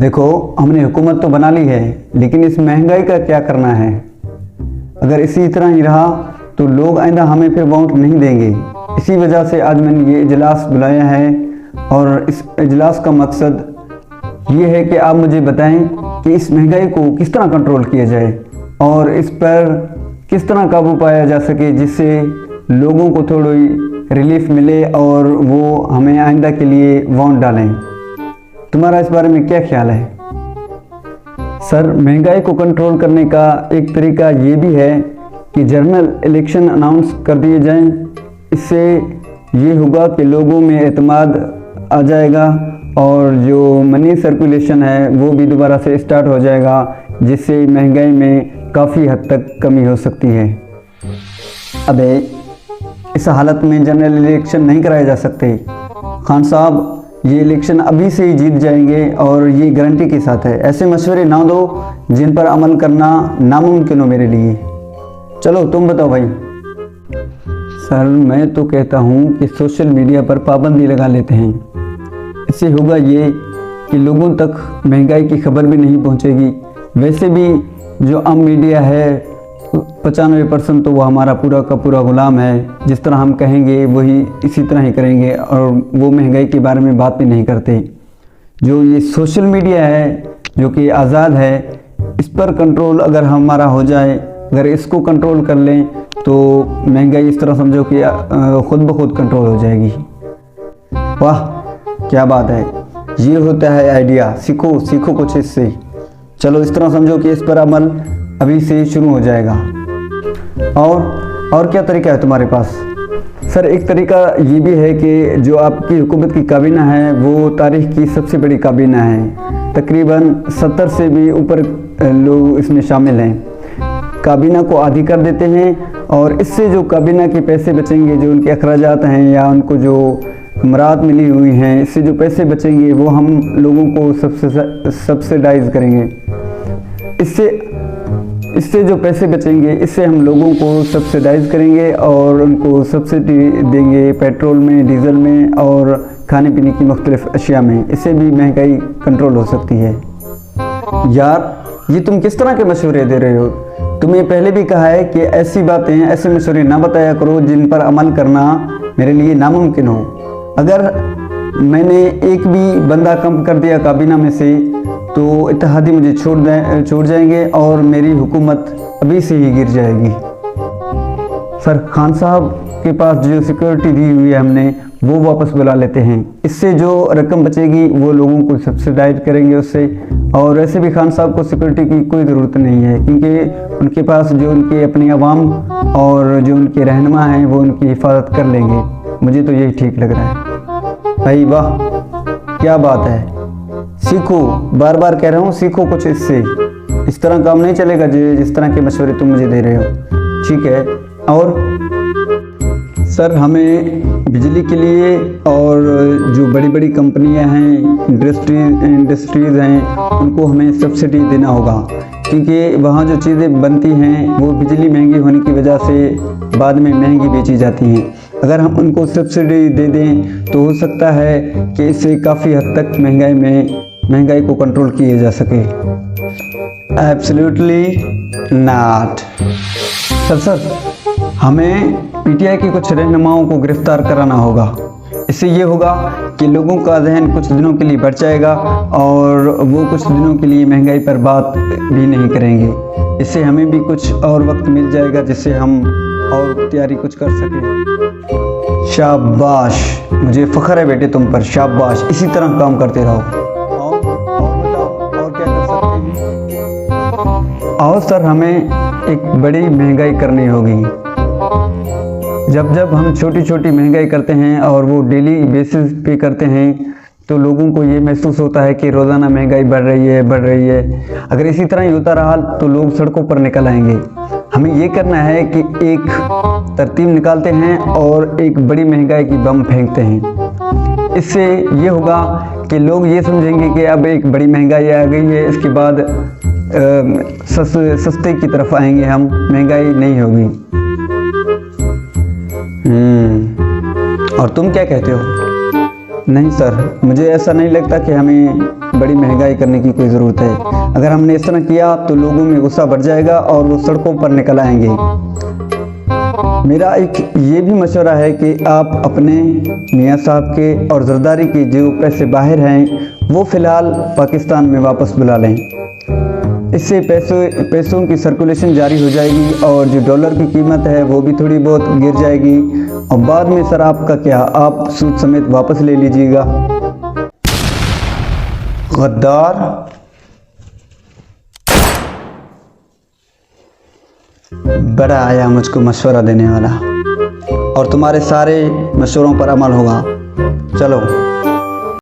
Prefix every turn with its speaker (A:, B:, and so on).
A: देखो, हमने हुकूमत तो बना ली है, लेकिन इस महंगाई का क्या करना है। अगर इसी तरह ही रहा तो लोग आइंदा हमें फिर वोट नहीं देंगे। इसी वजह से आज मैंने ये इजलास बुलाया है और इस इजलास का मकसद ये है कि आप मुझे बताएं कि इस महंगाई को किस तरह कंट्रोल किया जाए और इस पर किस तरह काबू पाया जा सके, जिससे लोगों को थोड़ी रिलीफ मिले और वो हमें आइंदा के लिए वोट डालें। तुम्हारा इस बारे में क्या ख्याल है? सर, महंगाई को कंट्रोल करने का एक तरीका ये भी है कि जनरल इलेक्शन अनाउंस कर दिए जाएं। इससे ये होगा कि लोगों में एतमाद आ जाएगा और जो मनी सर्कुलेशन है वो भी दोबारा से स्टार्ट हो जाएगा, जिससे महंगाई में काफ़ी हद तक कमी हो सकती है। अबे, इस हालत में जनरल इलेक्शन नहीं कराए जा सकते। खान साहब, ये इलेक्शन अभी से ही जीत जाएंगे और ये गारंटी के साथ है। ऐसे मशवरे ना दो जिन पर अमल करना नामुमकिन हो मेरे लिए। चलो तुम बताओ भाई। सर, मैं तो कहता हूँ कि सोशल मीडिया पर पाबंदी लगा लेते हैं। इससे होगा ये कि लोगों तक महंगाई की खबर भी नहीं पहुँचेगी। वैसे भी जो आम मीडिया है 95% तो वो हमारा पूरा का पूरा गुलाम है। जिस तरह हम कहेंगे वही इसी तरह ही करेंगे और वो महंगाई के बारे में बात भी नहीं करते। जो ये सोशल मीडिया है जो कि आज़ाद है, इस पर कंट्रोल अगर हमारा हो जाए, अगर इसको कंट्रोल कर लें तो महंगाई इस तरह समझो कि खुद ब खुद कंट्रोल हो जाएगी। वाह, क्या बात है। ये होता है आइडिया। सीखो सीखो कुछ इससे। चलो, इस तरह समझो कि इस पर अमल अभी से शुरू हो जाएगा। और क्या तरीका है तुम्हारे पास? सर, एक तरीका ये भी है कि जो आपकी हुकूमत की काबीना है वो तारीख की सबसे बड़ी काबीना है। तकरीबन 70 से भी ऊपर लोग इसमें शामिल हैं। काबीना को आधी कर देते हैं और इससे जो काबीना के पैसे बचेंगे, जो उनके अखराजात हैं या उनको जो मराद मिली हुई हैं, इससे जो पैसे बचेंगे वो हम लोगों को सब्सिडाइज करेंगे। इससे जो पैसे बचेंगे इससे हम लोगों को सब्सिडाइज करेंगे और उनको सब्सिडी देंगे पेट्रोल में, डीजल में और खाने पीने की मुख्तलिफ अशिया में। इससे भी महंगाई कंट्रोल हो सकती है। यार, ये तुम किस तरह के मशवरे दे रहे हो? तुम्हें पहले भी कहा है कि ऐसी बातें, ऐसे मशवरे ना बताया करो जिन पर अमल करना मेरे लिए नामुमकिन हो। अगर मैंने एक भी बंदा कम कर दिया काबीना में से तो इत्तेहादी मुझे छोड़ जाएंगे और मेरी हुकूमत अभी से ही गिर जाएगी। सर, खान साहब के पास जो सिक्योरिटी दी हुई है हमने वो वापस बुला लेते हैं। इससे जो रकम बचेगी वो लोगों को सब्सिडाइज करेंगे उससे। और वैसे भी खान साहब को सिक्योरिटी की कोई ज़रूरत नहीं है, क्योंकि उनके पास जो उनके अपनी आवाम और जो उनके रहनुमा हैं वो उनकी हिफाजत कर लेंगे। मुझे तो यही ठीक लग रहा है। भाई वाह, क्या बात है। सीखो, बार बार कह रहा हूँ, सीखो कुछ इससे। इस तरह काम नहीं चलेगा जिस तरह के मशवरे तुम मुझे दे रहे हो। ठीक है। और सर, हमें बिजली के लिए और जो बड़ी बड़ी कंपनियां हैं, इंडस्ट्रीज़ हैं, उनको हमें सब्सिडी देना होगा, क्योंकि वहाँ जो चीज़ें बनती हैं वो बिजली महंगी होने की वजह से बाद में महंगी बेची जाती हैं। अगर हम उनको सब्सिडी दे दें तो हो सकता है कि इससे काफ़ी हद तक महंगाई को कंट्रोल किया जा सके। Absolutely not. सर, हमें पीटीआई के कुछ रहनुमाओं को गिरफ्तार कराना होगा। इससे ये होगा कि लोगों का जहन कुछ दिनों के लिए बढ़ जाएगा और वो कुछ दिनों के लिए महंगाई पर बात भी नहीं करेंगे। इससे हमें भी कुछ और वक्त मिल जाएगा जिससे हम और तैयारी कुछ कर सकें। शाबाश, मुझे फ़ख्र है बेटे तुम पर। शाबाश, इसी तरह काम करते रहो। और बताओ, और क्या कर सकते हैं? और सर, हमें एक बड़ी महंगाई करनी होगी। जब हम छोटी छोटी महंगाई करते हैं और वो डेली बेसिस पे करते हैं तो लोगों को ये महसूस होता है कि रोज़ाना महंगाई बढ़ रही है। अगर इसी तरह ही होता रहा तो लोग सड़कों पर निकल आएंगे। हमें ये करना है कि एक तरतीब निकालते हैं और एक बड़ी महंगाई की बम फेंकते हैं। इससे ये होगा कि लोग ये समझेंगे कि अब एक बड़ी महंगाई आ गई है, इसके बाद सस्ते की तरफ आएंगे हम, महंगाई नहीं होगी। और तुम क्या कहते हो? नहीं सर, मुझे ऐसा नहीं लगता कि हमें बड़ी महंगाई करने की कोई ज़रूरत है। अगर हमने इस तरह किया तो लोगों में गुस्सा बढ़ जाएगा और वो सड़कों पर निकल आएंगे। मेरा एक ये भी मशवरा है कि आप अपने मियाँ साहब के और जरदारी के जो पैसे बाहर हैं वो फ़िलहाल पाकिस्तान में वापस बुला लें। इससे पैसों की सर्कुलेशन जारी हो जाएगी और जो डॉलर की कीमत है वो भी थोड़ी बहुत गिर जाएगी। और बाद में सर आपका क्या, आप सूद समेत वापस ले लीजिएगा। गद्दार। बड़ा आया मुझको मशवरा देने वाला, और तुम्हारे सारे मशवरों पर अमल होगा। चलो।